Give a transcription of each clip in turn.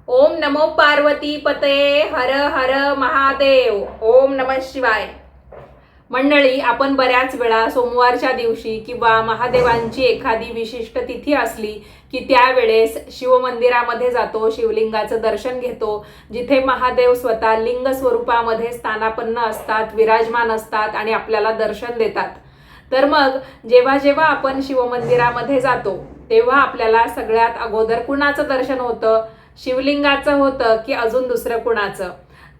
ओम नमो पार्वती पते हर हर महादेव. ओम नमः शिवाय. मंडळी, आपण बऱ्याच वेळा सोमवारच्या दिवशी किंवा महादेवांची एखादी विशिष्ट तिथी असली की त्यावेळेस शिवमंदिरामध्ये जातो, शिवलिंगाचं दर्शन घेतो, जिथे महादेव स्वतः लिंग स्वरूपामध्ये स्थानापन्न असतात, विराजमान असतात आणि आपल्याला दर्शन देतात. तर मग जेव्हा जेव्हा आपण शिवमंदिरामध्ये जातो तेव्हा आपल्याला सगळ्यात अगोदर कुणाचं दर्शन होतं? शिवलिंगाचं होतं की अजून दुसरं कुणाचं?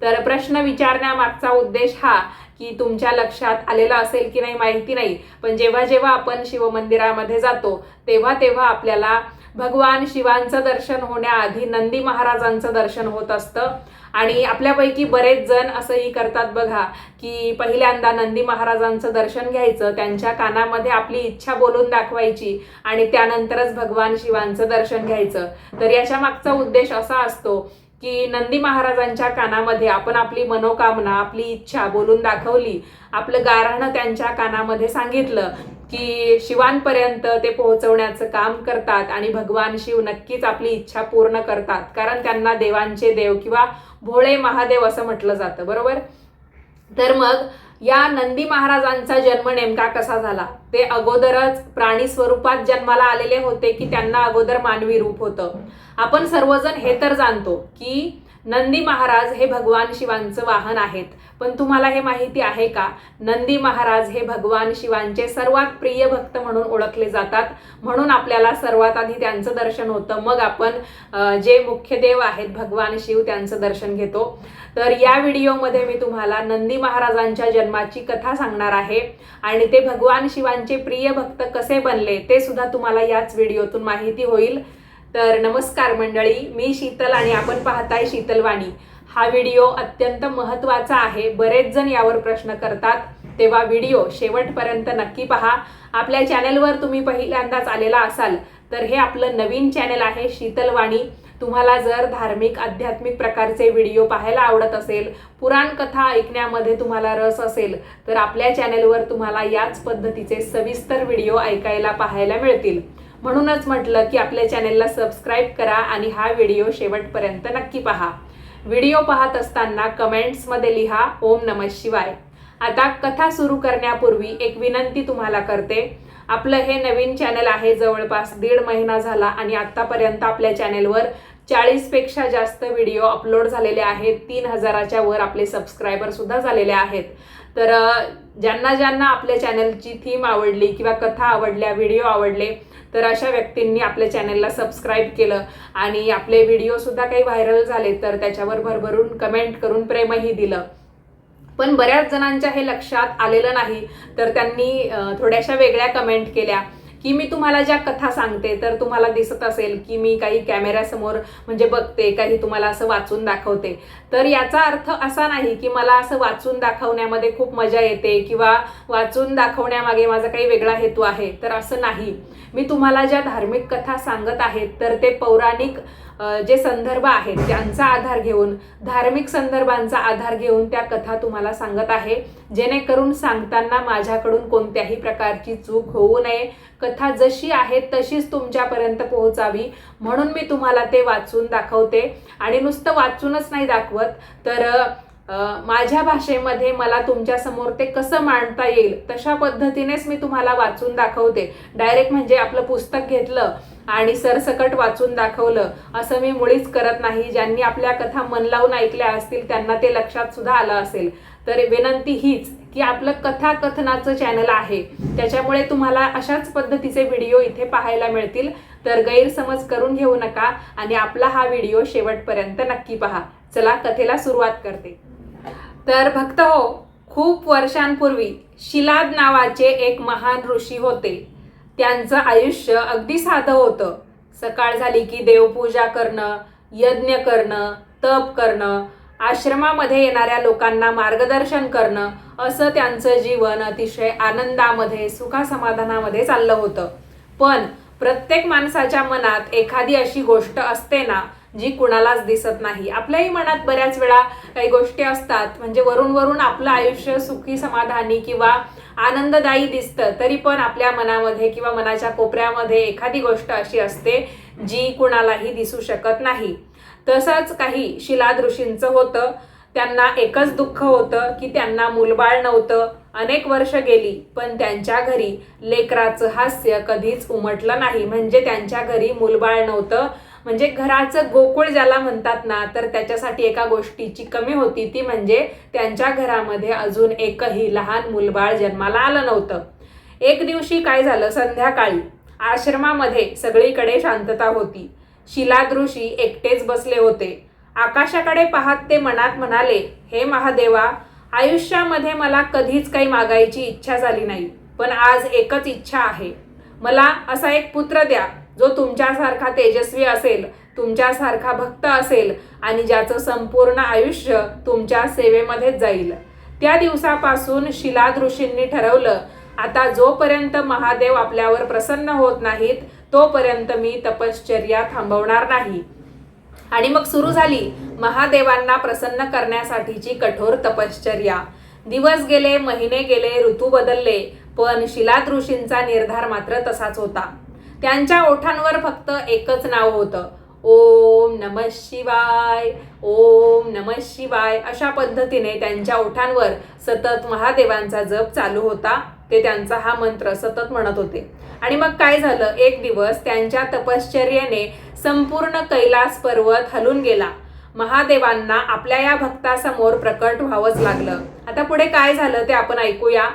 तर प्रश्न विचारण्यामागचा उद्देश हा की तुमच्या लक्षात आलेला असेल की नाही माहिती नाही, पण जेव्हा जेव्हा आपण शिवमंदिरामध्ये जातो तेव्हा तेव्हा आपल्याला भगवान शिवांचं दर्शन होण्याआधी नंदी महाराजांचं दर्शन होत असतं. आणि आपल्यापैकी बरेच जण असंही करतात बघा की पहिल्यांदा नंदी महाराजांचं दर्शन घ्यायचं, त्यांच्या कानामध्ये आपली इच्छा बोलून दाखवायची आणि त्यानंतरच भगवान शिवांचं दर्शन घ्यायचं. तर याच्या मागचा उद्देश असा असतो की नंदी महाराजांच्या कानामध्ये आपण आपली मनोकामना, आपली इच्छा बोलून दाखवली, आपलं गाऱ्हाणं त्यांच्या कानामध्ये सांगितलं की शिवांपर्यंत ते पोहोचवण्याचं काम करतात आणि भगवान शिव नक्कीच आपली इच्छा पूर्ण करतात, कारण त्यांना देवांचे देव किंवा भोळे महादेव असं म्हटलं जातं, बरोबर? तर मग या नंदी महाराजांचा जन्म नेमका कसा झाला? ते अगोदरच प्राणी स्वरूपात जन्माला आलेले होते की त्यांना अगोदर मानवी रूप होतं? आपण सर्वजण हे तर जाणतो की नंदी महाराज हे भगवान शिवांचं वाहन आहेत, पण तुम्हाला हे माहिती आहे का, नंदी महाराज हे भगवान शिवांचे सर्वात प्रिय भक्त म्हणून ओळखले जातात. म्हणून आपल्याला सर्वात आधी त्यांचं दर्शन होतं, मग आपण जे मुख्य देव आहेत भगवान शिव त्यांचं दर्शन घेतो. तर या व्हिडिओमध्ये मी तुम्हाला नंदी महाराजांच्या जन्माची कथा सांगणार आहे आणि ते भगवान शिवांचे प्रिय भक्त कसे बनले ते सुद्धा तुम्हाला याच व्हिडिओतून माहिती होईल. तर नमस्कार मंडळी, मी शीतल आणि आपण पाहताय शीतलवाणी. हा व्हिडिओ अत्यंत महत्त्वाचा आहे, बरेच जण यावर प्रश्न करतात, तेव्हा व्हिडिओ शेवटपर्यंत नक्की पहा. आपल्या चॅनलवर तुम्ही पहिल्यांदाच आलेला असाल तर हे आपलं नवीन चॅनल आहे शीतलवाणी. तुम्हाला जर धार्मिक आध्यात्मिक प्रकारचे व्हिडिओ पाहायला आवडत असेल, पुराण कथा ऐकण्यामध्ये तुम्हाला रस असेल, तर आपल्या चॅनलवर तुम्हाला याच पद्धतीचे सविस्तर व्हिडिओ ऐकायला पाहायला मिळतील. म्हणूनच म्हटलं की आपल्या चॅनलला सबस्क्राईब करा आणि हा व्हिडिओ शेवटपर्यंत नक्की पहा. व्हिडिओ पाहत असताना कमेंट्समध्ये लिहा ओम नमः शिवाय. आता कथा सुरू करण्यापूर्वी एक विनंती तुम्हाला करते. आपलं हे नवीन चॅनल आहे, जवळपास 1.5 महिना झाला आणि आतापर्यंत आपल्या चॅनलवर 40 पेक्षा जास्त व्हिडिओ अपलोड झालेले आहेत. 3000च्या वर आपले सबस्क्रायबर सुद्धा झालेले आहेत. तर ज्यांना ज्यांना आपल्या चॅनलची थीम आवडली किंवा कथा आवडल्या, व्हिडिओ आवडले, तर अशा व्यक्तींनी आपल्या चॅनलला सबस्क्राईब केलं आणि आपले व्हिडिओ सुद्धा काही व्हायरल झाले तर त्याच्यावर भरभरून कमेंट करून प्रेमही दिलं. पण बऱ्याच जणांच्या हे लक्षात आलेलं नाही, तर त्यांनी थोड्याशा वेगळ्या कमेंट केल्या की मी तुम्हाला ज्या कथा सांगते तर तुम्हाला दिसत असेल की मी काही कॅमेऱ्यासमोर म्हणजे बघते, काही तुम्हाला असं वाचून दाखवते. तर याचा अर्थ असा नाही की मला असं वाचून दाखवण्यामध्ये खूप मजा येते किंवा वाचून दाखवण्यामागे माझा काही वेगळा हेतू आहे, तर असं नाही. मी तुम्हाला ज्या धार्मिक कथा सांगत आहेत तर ते पौराणिक जे संदर्भ आहेत त्यांचा आधार घेऊन, धार्मिक संदर्भांचा आधार घेऊन त्या कथा तुम्हाला सांगत आहे, जेणेकरून सांगताना माझ्याकडून कोणत्याही प्रकारची चूक होऊ नये. कथा जशी आहे तशीच तुमच्यापर्यंत पोहोचावी म्हणून मी तुम्हाला ते वाचून दाखवते. आणि नुसतं वाचूनच नाही दाखवत, तर माझ्या भाषेमध्ये मला तुमच्या समोर ते कसं मांडता येईल तशा पद्धतीनेच मी तुम्हाला वाचून दाखवते. डायरेक्ट म्हणजे आपलं पुस्तक घेतलं आणि सरसकट वाचून दाखवलं असं मी मुळीच करत नाही. ज्यांनी आपल्या कथा मन लावून ऐकल्या असतील त्यांना ते लक्षात सुद्धा आलं असेल. तर विनंती हीच की आपलं कथा कथनाचं चॅनल आहे, त्याच्यामुळे तुम्हाला अशाच पद्धतीचे व्हिडिओ इथे पाहायला मिळतील. तर गैरसमज करून घेऊ नका आणि आपला हा व्हिडिओ शेवटपर्यंत नक्की पहा. चला कथेला सुरुवात करते. तर भक्त हो, खूप वर्षांपूर्वी शिलाद नावाचे एक महान ऋषी होते. त्यांचं आयुष्य अगदी साधं होतं. सकाळ झाली की देवपूजा करणं, यज्ञ करणं, तप करणं, आश्रमामध्ये येणाऱ्या लोकांना मार्गदर्शन करणं, असं त्यांचं जीवन अतिशय आनंदामध्ये, सुखासमाधानामध्ये चाललं होतं. पण प्रत्येक माणसाच्या मनात एखादी अशी गोष्ट असते ना जी कुणालाच दिसत नाही. आपल्याही मनात बऱ्याच वेळा काही गोष्टी असतात, म्हणजे वरून वरून आपलं आयुष्य सुखी समाधानी किंवा आनंददायी दिसतं, तरी पण आपल्या मनामध्ये किंवा मनाच्या कोपऱ्यामध्ये एखादी गोष्ट अशी असते जी कुणालाही दिसू शकत नाही. तसंच काही शिलाद ऋषींचं होतं. त्यांना एकच दुःख होतं की त्यांना मूलबाळ नव्हतं. अनेक वर्ष गेली पण त्यांच्या घरी लेकराचं हास्य कधीच उमटलं नाही. म्हणजे त्यांच्या घरी मूलबाळ नव्हतं. म्हणजे घराचं गोकुळ ज्याला म्हणतात ना, तर त्याच्यासाठी एका गोष्टीची कमी होती, ती म्हणजे त्यांच्या घरामध्ये अजून एकही लहान मूलबाळ जन्माला आलं नव्हतं. एक दिवशी काय झालं, संध्याकाळी आश्रमामध्ये सगळीकडे शांतता होती. शिलाद ऋषी एकटेच बसले होते. आकाशाकडे पाहत ते मनात म्हणाले, हे महादेवा, आयुष्यामध्ये मला कधीच काही मागायची इच्छा झाली नाही, पण आज एकच इच्छा आहे. मला असा एक पुत्र द्या जो तुमच्यासारखा तेजस्वी असेल, तुमच्यासारखा भक्त असेल आणि ज्याचं संपूर्ण आयुष्य तुमच्या सेवेमध्येच जाईल. त्या दिवसापासून शिलाद ऋषींनी ठरवलं, आता जोपर्यंत महादेव आपल्यावर प्रसन्न होत नाहीत तोपर्यंत मी तपश्चर्या थांबवणार नाही. आणि मग सुरू झाली महादेवांना प्रसन्न करण्यासाठीची कठोर तपश्चर्या. दिवस गेले, महिने गेले, ऋतू बदलले, पण शिलाद ऋषींचा निर्धार मात्र तसाच होता. त्यांच्या ओठांवर फक्त एकच नाव होतं, ओम नमः शिवाय, ओम नमः शिवाय. अशा पद्धतीने त्यांच्या ओठांवर सतत महादेवांचा जप चालू होता. ते त्यांचा हा मंत्र सतत म्हणत होते. आणि मग काय झालं, एक दिवस त्यांच्या तपश्चर्येने संपूर्ण कैलास पर्वत हलून गेला. महादेवांना आपल्या या भक्तासमोर प्रकट व्हावंच लागलं. आता पुढे काय झालं ते आपण ऐकूया.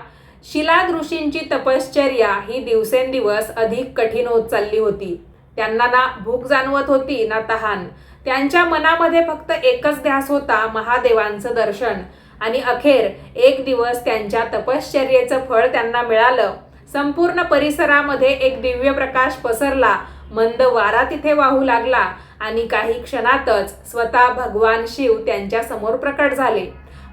शिलाद ऋषींची तपश्चर्या ही दिवसेंदिवस अधिक कठीण होत चालली होती. त्यांना ना भूक जाणवत होती ना तहान. त्यांच्या मनामध्ये फक्त एकच ध्यास होता, महादेवांचं दर्शन. आणि अखेर एक दिवस त्यांच्या तपश्चर्येचं फळ त्यांना मिळालं. संपूर्ण परिसरामध्ये एक दिव्य प्रकाश पसरला. मंद वारा तिथे वाहू लागला आणि काही क्षणातच स्वतः भगवान शिव त्यांच्या समोर प्रकट झाले.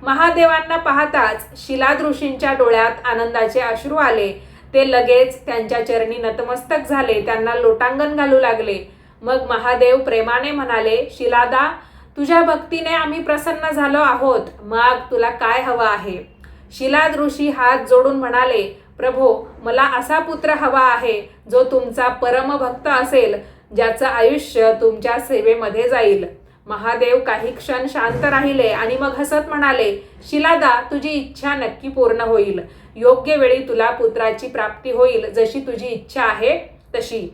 महादेवांना पाहताच शिलाद ऋषींच्या डोळ्यात आनंदाचे अश्रू आले. ते लगेच त्यांच्या चरणी नतमस्तक झाले, त्यांना लोटांगण घालू लागले. मग महादेव प्रेमाने म्हणाले, शिलादा, तुझ्या भक्तीने आम्ही प्रसन्न झालो आहोत, मग तुला काय हवं आहे? शिलाद ऋषी हात जोडून म्हणाले, प्रभो, मला असा पुत्र हवा आहे जो तुमचा परमभक्त असेल, ज्याचं आयुष्य तुमच्या सेवेमध्ये जाईल. महादेव काही क्षण शांत राहिले आणि मग हसत म्हणाले, शिलादा, तुझी इच्छा नक्की पूर्ण होईल. योग्य वेळी तुला पुत्राची प्राप्ती होईल, जशी तुझी इच्छा आहे तशी.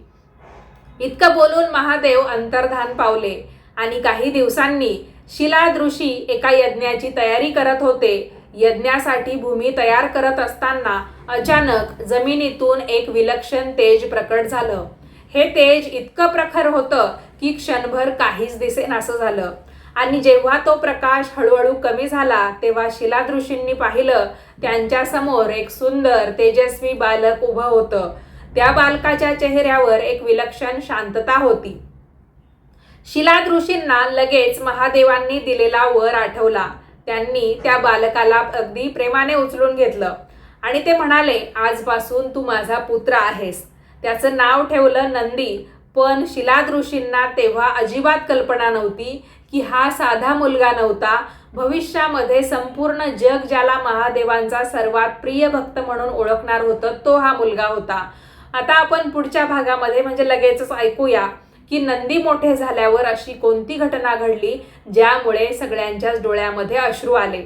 इतकं बोलून महादेव अंतर्धान पावले. आणि काही दिवसांनी शिलाद ऋषी एका यज्ञाची तयारी करत होते. यज्ञासाठी भूमी तयार करत असताना अचानक जमिनीतून एक विलक्षण तेज प्रकट झालं. हे तेज इतकं प्रखर होतं की क्षणभर काहीच दिसेनासं झालं. आणि जेव्हा तो प्रकाश हळूहळू कमी झाला तेव्हा शिलाद ऋषींनी पाहिलं, त्यांच्या समोर एक सुंदर तेजस्वी बालक उभं होतं. त्या बालकाच्या चेहऱ्यावर एक विलक्षण शांतता होती. शिलाद ऋषींना लगेच महादेवांनी दिलेला वर आठवला. त्यांनी त्या बालकाला अगदी प्रेमाने उचलून घेतलं आणि ते म्हणाले, आजपासून तू माझा पुत्र आहेस. त्याचं नाव ठेवलं नंदी. पण शिलाद ऋषींना तेव्हा अजिबात कल्पना नव्हती की हा साधा मुलगा नव्हता. भविष्यामध्ये संपूर्ण जग ज्याला महादेवांचा सर्वात प्रिय भक्त म्हणून ओळखणार होतं, तो हा मुलगा होता. आता आपण पुढच्या भागामध्ये म्हणजे लगेचच ऐकूया की नंदी मोठे झाल्यावर अशी कोणती घटना घडली ज्यामुळे सगळ्यांच्याच डोळ्यामध्ये अश्रू आले.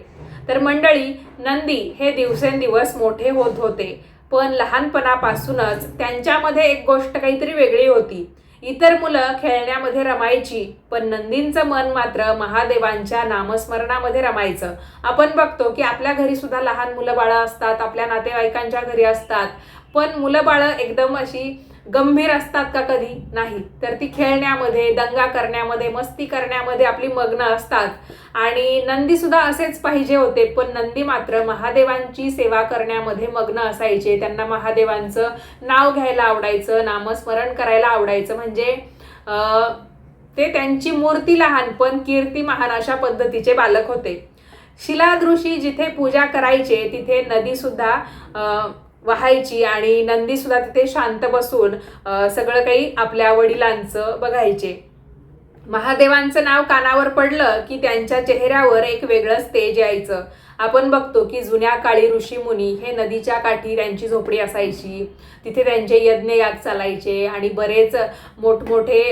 तर मंडळी, नंदी हे दिवसेंदिवस मोठे होत होते, पण लहानपणापासूनच त्यांच्यामध्ये एक गोष्ट काहीतरी वेगळी होती. इतर मुलं खेळण्यामध्ये रमायची, पण नंदींचं मन मात्र महादेवांच्या नामस्मरणामध्ये रमायचं. आपण बघतो की आपल्या घरी सुद्धा लहान मुलं बाळं असतात, आपल्या नातेवाईकांच्या घरी असतात, पण मुलं बाळं एकदम अशी गंभीर असतात का? कधी नाही. तर ती खेळण्यामध्ये, दंगा करण्यामध्ये, मस्ती करण्यामध्ये आपली मग्न असतात. आणि नंदी सुद्धा असेच पाहिजे होते, पण नंदी मात्र महादेवांची सेवा करण्यामध्ये मग्न असायचे. त्यांना महादेवांचं नाव घ्यायला आवडायचं, नामस्मरण करायला आवडायचं. म्हणजे ते त्यांची मूर्ती लहान पण कीर्ती महान अशा पद्धतीचे बालक होते. शिलाद ऋषी जिथे पूजा करायचे तिथे नदी सुद्धा वाहायची आणि नंदी सुद्धा तिथे शांत बसून सगळं काही आपल्या वडिलांचं बघायचे. महादेवांचं नाव कानावर पडलं की त्यांच्या चेहऱ्यावर एक वेगळंच तेज यायचं. आपण बघतो की जुन्या काळी ऋषीमुनी हे नदीच्या काठी त्यांची झोपडी असायची, तिथे त्यांचे यज्ञयाग चालायचे आणि बरेच मोठमोठे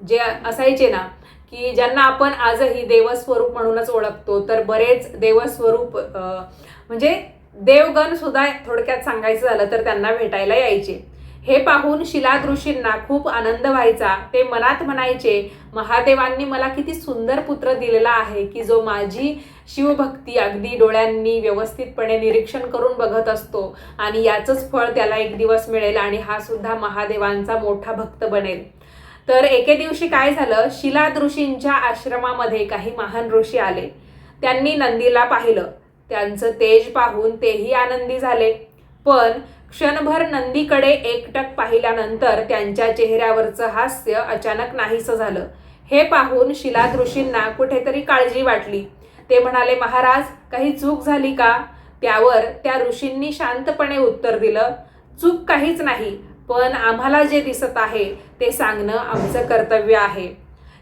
जे असायचे ना की ज्यांना आपण आजही देवस्वरूप म्हणूनच ओळखतो, तर बरेच देवस्वरूप म्हणजे देवगण सुद्धा थोडक्यात सांगायचं झालं तर त्यांना भेटायला यायचे. हे पाहून शिलाद ऋषींना खूप आनंद व्हायचा. ते मनात म्हणायचे, महादेवांनी मला किती सुंदर पुत्र दिलेला आहे की जो माझी शिवभक्ती अगदी डोळ्यांनी व्यवस्थितपणे निरीक्षण करून बघत असतो आणि याचंच फळ त्याला एक दिवस मिळेल आणि हा सुद्धा महादेवांचा मोठा भक्त बनेल. तर एके दिवशी काय झालं, शिलाद ऋषींच्या आश्रमामध्ये काही महान ऋषी आले. त्यांनी नंदीला पाहिलं. त्यांचं तेज पाहून तेही आनंदी झाले, पण क्षणभर नंदीकडे एकटक पाहिल्यानंतर त्यांच्या चेहऱ्यावरचं हास्य अचानक नाहीसं झालं. हे पाहून शिलाद ऋषींना कुठेतरी काळजी वाटली. ते म्हणाले, महाराज, काही चूक झाली का? त्यावर त्या ऋषींनी शांतपणे उत्तर दिलं, चूक काहीच नाही, पण आम्हाला जे दिसत आहे ते सांगणं आमचं कर्तव्य आहे.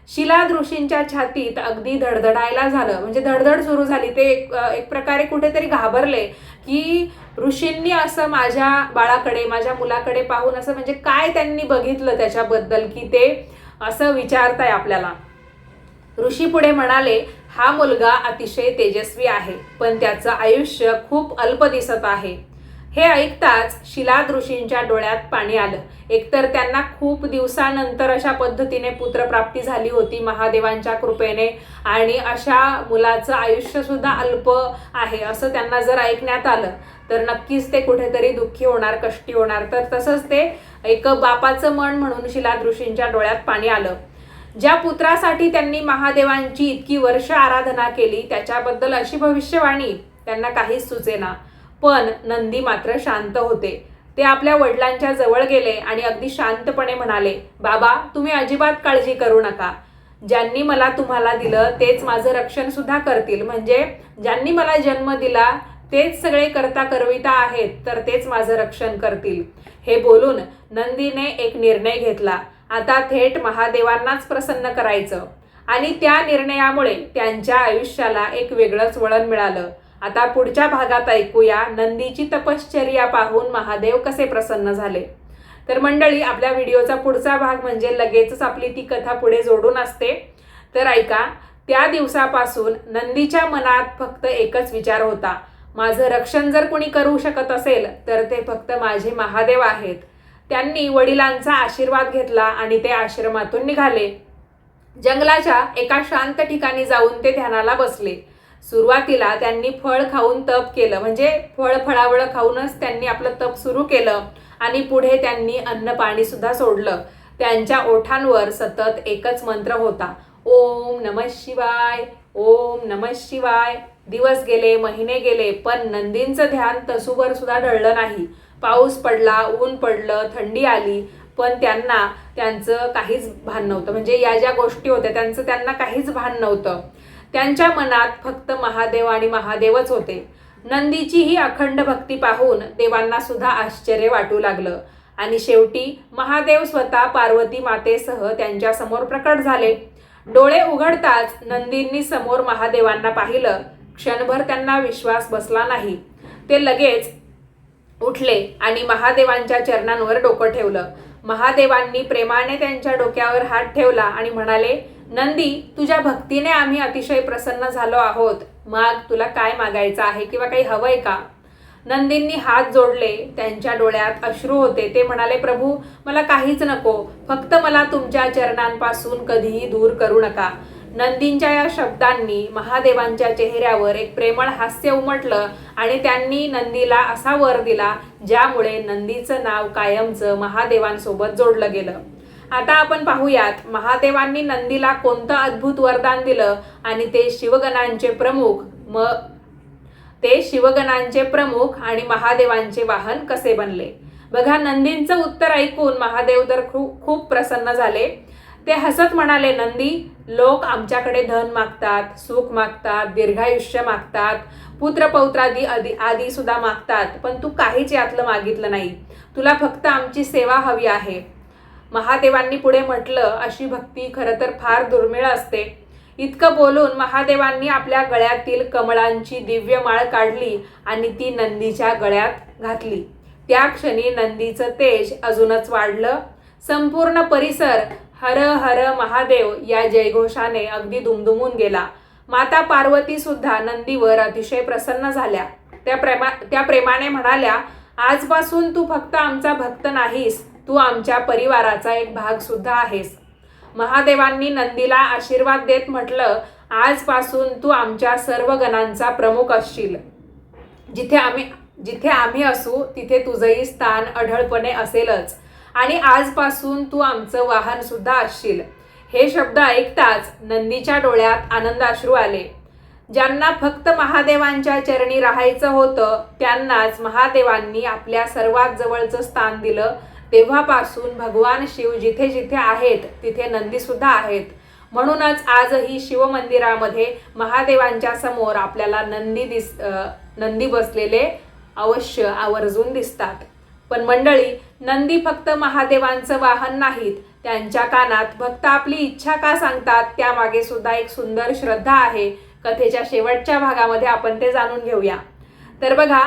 शिलाद ऋषींच्या छातीत अगदी धडधडायला झालं, म्हणजे धडधड सुरू झाली. ते एक प्रकारे कुठेतरी घाबरले की ऋषींनी असं माझ्या बाळाकडे, माझ्या मुलाकडे पाहून असं म्हणजे काय त्यांनी बघितलं त्याच्याबद्दल की ते असं विचारताय आपल्याला. ऋषी पुढे म्हणाले, हा मुलगा अतिशय तेजस्वी आहे, पण त्याचं आयुष्य खूप अल्प दिसत आहे. हे ऐकताच शिलाद ऋषींच्या डोळ्यात पाणी आलं. एकतर त्यांना खूप दिवसानंतर अशा पद्धतीने पुत्रप्राप्ती झाली होती महादेवांच्या कृपेने, आणि अशा मुलाचं आयुष्य सुद्धा अल्प आहे असं त्यांना जर ऐकण्यात आलं तर नक्कीच ते कुठेतरी दुःखी होणार, कष्टी होणार. तर तसंच ते एक बापाचं मन म्हणून शिलाद ऋषींच्या डोळ्यात पाणी आलं. ज्या पुत्रासाठी त्यांनी महादेवांची इतकी वर्ष आराधना केली त्याच्याबद्दल अशी भविष्यवाणी त्यांना काहीच सुचेना. पण नंदी मात्र शांत होते. ते आपल्या वडिलांच्या जवळ गेले आणि अगदी शांतपणे म्हणाले, बाबा, तुम्ही अजिबात काळजी करू नका. ज्यांनी मला तुम्हाला दिलं तेच माझं रक्षण सुद्धा करतील. म्हणजे ज्यांनी मला जन्म दिला तेच सगळे करता करविता आहेत, तर तेच माझं रक्षण करतील. हे बोलून नंदीने एक निर्णय घेतला. आता थेट महादेवांनाच प्रसन्न करायचं, आणि त्या निर्णयामुळे त्यांच्या आयुष्याला एक वेगळंच वळण मिळालं. आता पुढच्या भागात ऐकूया नंदीची तपश्चर्या पाहून महादेव कसे प्रसन्न झाले. तर मंडळी, आपल्या व्हिडिओचा पुढचा भाग म्हणजे लगेचच आपली ती कथा पुढे जोडून असते, तर ऐका. त्या दिवसापासून नंदीच्या मनात फक्त एकच विचार होता, माझं रक्षण जर कोणी करू शकत असेल तर ते फक्त माझे महादेव आहेत. त्यांनी वडिलांचा आशीर्वाद घेतला आणि ते आश्रमातून निघाले. जंगलाच्या एका शांत ठिकाणी जाऊन ते ध्यानाला बसले. सुरुवातीला त्यांनी फळ खाऊन तप केलं, म्हणजे फळावळं खाऊनच त्यांनी आपलं तप सुरू केलं, आणि पुढे त्यांनी अन्न पाणी सुद्धा सोडलं. त्यांच्या ओठांवर सतत एकच मंत्र होता, ओम नमः शिवाय, ओम नमः शिवाय. दिवस गेले, महिने गेले, पण नंदींचं ध्यान तसूभर सुद्धा ढळलं नाही. पाऊस पडला, ऊन पडलं, थंडी आली, पण त्यांचं काहीच भान नव्हतं. म्हणजे या ज्या गोष्टी होत्या त्यांना काहीच भान नव्हतं. त्यांच्या मनात फक्त महादेव आणि महादेवच होते. नंदीची ही अखंड भक्ती पाहून देवांना सुद्धा आश्चर्य वाटू लागलं, आणि शेवटी महादेव स्वतः पार्वती मातेसह त्यांच्या समोर प्रकट झाले. डोळे उघडताच नंदींनी समोर महादेवांना पाहिलं. क्षणभर त्यांना विश्वास बसला नाही. ते लगेच उठले आणि महादेवांच्या चरणांवर डोकं ठेवलं. महादेवांनी प्रेमाने त्यांच्या डोक्यावर हात ठेवला आणि म्हणाले, नंदी, तुझ्या भक्तीने आम्ही अतिशय प्रसन्न झालो आहोत. मग तुला काय मागायचं आहे किंवा काही हवंय का? नंदींनी हात जोडले. त्यांच्या डोळ्यात अश्रू होते. ते म्हणाले, प्रभू, मला काहीच नको, फक्त मला तुमच्या चरणांपासून कधीही दूर करू नका. नंदींच्या या शब्दांनी महादेवांच्या चेहऱ्यावर एक प्रेमळ हास्य उमटलं, आणि त्यांनी नंदीला असा वर दिला ज्यामुळे नंदीचं नाव कायमचं महादेवांसोबत जोडलं गेलं. आता आपण पाहूयात महादेवांनी नंदीला कोणतं अद्भुत वरदान दिलं आणि ते शिवगणांचे प्रमुख आणि महादेवांचे वाहन कसे बनले. बघा, नंदींचं उत्तर ऐकून महादेव तर खूप प्रसन्न झाले. ते हसत म्हणाले, नंदी, लोक आमच्याकडे धन मागतात, सुख मागतात, दीर्घायुष्य मागतात, पुत्रपौत्रादी आदी सुद्धा मागतात, पण तू काहीच यातलं मागितलं नाही. तुला फक्त आमची सेवा हवी आहे. महादेवांनी पुढे म्हटलं, अशी भक्ती खरं तर फार दुर्मिळ असते. इतकं बोलून महादेवांनी आपल्या गळ्यातील कमळांची दिव्य माळ काढली आणि ती नंदीच्या गळ्यात घातली. त्या क्षणी नंदीचं तेज अजूनच वाढलं. संपूर्ण परिसर हर हर महादेव या जयघोषाने अगदी दुमदुमून गेला. माता पार्वती सुद्धा नंदीवर अतिशय प्रसन्न झाल्या. त्या प्रेमाने म्हणाल्या, आजपासून तू फक्त आमचा भक्त नाहीस, तू आमच्या परिवाराचा एक भाग सुद्धा आहेस. महादेवांनी नंदीला आशीर्वाद देत म्हटलं, आजपासून तू आमच्या सर्व गणांचा प्रमुख असशील. जिथे आम्ही असू तिथे तुझंही स्थान अढळपणे असेलच आणि आजपासून तू आमचं वाहन सुद्धा असशील. हे शब्द ऐकताच नंदीच्या डोळ्यात आनंदाश्रू आले. ज्यांना फक्त महादेवांच्या चरणी राहायचं होतं त्यांनाच महादेवांनी आपल्या सर्वात जवळचं स्थान दिलं. तेव्हापासून भगवान शिव जिथे जिथे आहेत तिथे नंदी सुद्धा आहेत. म्हणूनच आजही शिवमंदिरामध्ये महादेवांच्या समोर आपल्याला नंदी बसलेले अवश्य आवर्जून दिसतात. पण मंडळी, नंदी फक्त महादेवांचं वाहन नाहीत. त्यांच्या कानात भक्त आपली इच्छा का सांगतात त्यामागे सुद्धा एक सुंदर श्रद्धा आहे. कथेच्या शेवटच्या भागामध्ये आपण ते जाणून घेऊया. तर बघा,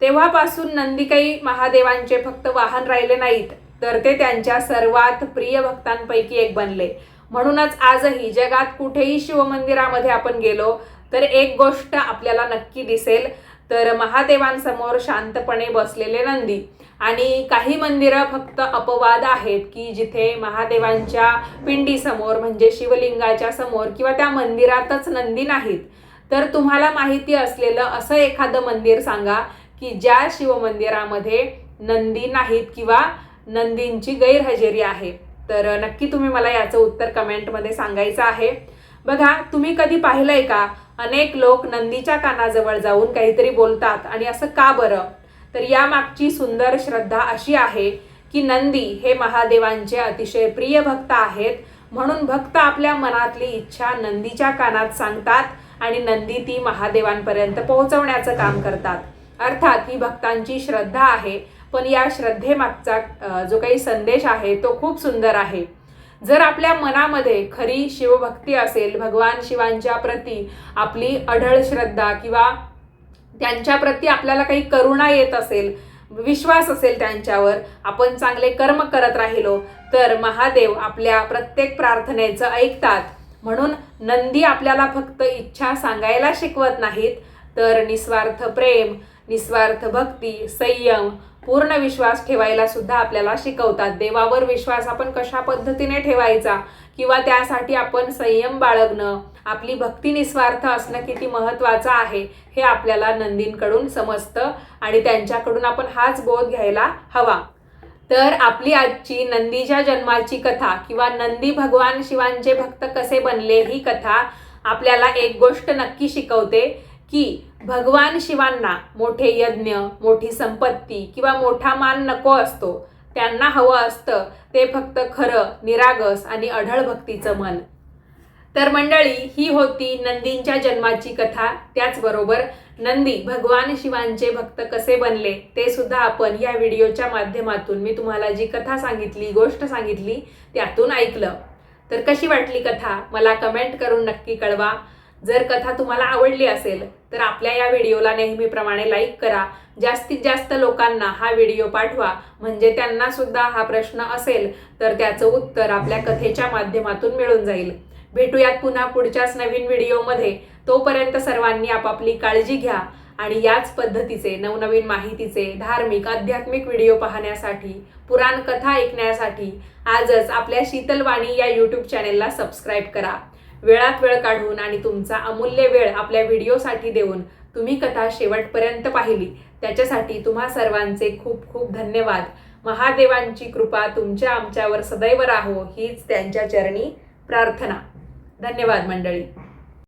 तेव्हापासून नंदी काही महादेवांचे फक्त वाहन राहिले नाहीत, तर ते त्यांच्या सर्वात प्रिय भक्तांपैकी एक बनले. म्हणूनच आजही जगात कुठेही शिवमंदिरामध्ये आपण गेलो तर एक गोष्ट आपल्याला नक्की दिसेल, तर महादेवांसमोर शांतपणे बसलेले नंदी. आणि काही मंदिरं फक्त अपवाद आहेत की जिथे महादेवांच्या पिंडीसमोर म्हणजे शिवलिंगाच्या समोर किंवा त्या मंदिरातच नंदी नाहीत. तर तुम्हाला माहिती असलेलं असं एखादं मंदिर सांगा की ज्या शिवमंदिरामध्ये नंदी नाहीत किंवा नंदींची गैरहजेरी आहे. तर नक्की तुम्ही मला याचं उत्तर कमेंटमध्ये सांगायचं आहे. बघा, तुम्ही कधी पाहिलंय का अनेक लोक नंदीच्या कानाजवळ जाऊन काहीतरी बोलतात, आणि असं का बरं? तर यामागची सुंदर श्रद्धा अशी आहे की नंदी हे महादेवांचे अतिशय प्रिय भक्त आहेत. म्हणून भक्त आपल्या मनातली इच्छा नंदीच्या कानात सांगतात आणि नंदी ती महादेवांपर्यंत पोहोचवण्याचं काम करतात. अर्थात ही भक्तांची श्रद्धा आहे, पण या श्रद्धेमागचा जो काही संदेश आहे तो खूप सुंदर आहे. जर आपल्या मनामध्ये खरी शिवभक्ती असेल, भगवान शिवांच्या प्रती आपली अढळ श्रद्धा किंवा त्यांच्या प्रती आपल्याला काही करुणा येत असेल, विश्वास असेल त्यांच्यावर, आपण चांगले कर्म करत राहिलो तर महादेव आपल्या प्रत्येक प्रार्थनेचं ऐकतात. म्हणून नंदी आपल्याला फक्त इच्छा सांगायला शिकवत नाहीत, तर निस्वार्थ प्रेम, निस्वार्थ भक्ती, संयम, पूर्ण विश्वास ठेवायला सुद्धा आपल्याला शिकवतात. देवावर विश्वास आपण कशा पद्धतीने ठेवायचा किंवा त्यासाठी आपण संयम बाळगणं, आपली भक्ती निस्वार्थ असणं किती महत्त्वाचं आहे हे आपल्याला नंदींकडून समजतं आणि त्यांच्याकडून आपण हाच बोध घ्यायला हवा. तर आपली आजची नंदीच्या जन्माची कथा किंवा नंदी भगवान शिवांचे भक्त कसे बनले ही कथा आपल्याला एक गोष्ट नक्की शिकवते की भगवान शिवांना मोठे यज्ञ, मोठी संपत्ती किंवा मोठा मान नको असतो. त्यांना हवं असतं ते फक्त खरं, निरागस आणि अढळ भक्तीचं मन. तर मंडळी, ही होती नंदींच्या जन्माची कथा. त्याचबरोबर नंदी भगवान शिवांचे भक्त कसे बनले ते सुद्धा आपण या व्हिडिओच्या माध्यमातून मी तुम्हाला जी कथा सांगितली, गोष्ट सांगितली त्यातून ऐकलं. तर कशी वाटली कथा मला कमेंट करून नक्की कळवा. जर कथा तुम्हाला आवडली असेल तर आपल्या या व्हिडिओला नेहमीप्रमाणे लाईक करा. जास्तीत जास्त लोकांना हा व्हिडिओ पाठवा, म्हणजे त्यांना सुद्धा हा प्रश्न असेल तर त्याचं उत्तर आपल्या कथेच्या माध्यमातून मिळून जाईल. भेटूयात पुन्हा पुढच्याच नवीन व्हिडिओमध्ये. तोपर्यंत सर्वांनी आपापली काळजी घ्या आणि याच पद्धतीचे नवनवीन माहितीचे धार्मिक, आध्यात्मिक व्हिडिओ पाहण्यासाठी, पुराण कथा ऐकण्यासाठी आजच आपल्या शीतलवाणी या यूट्यूब चॅनेलला सबस्क्राईब करा. वेळात वेळ काढून आणि तुमचा अमूल्य वेळ आपल्या व्हिडिओसाठी देऊन तुम्ही कथा शेवटपर्यंत पाहिली त्याच्यासाठी तुम्हा सर्वांचे खूप खूप धन्यवाद. महादेवांची कृपा तुमच्या आमच्यावर सदैव राहो हीच त्यांच्या चरणी प्रार्थना. धन्यवाद मंडळी.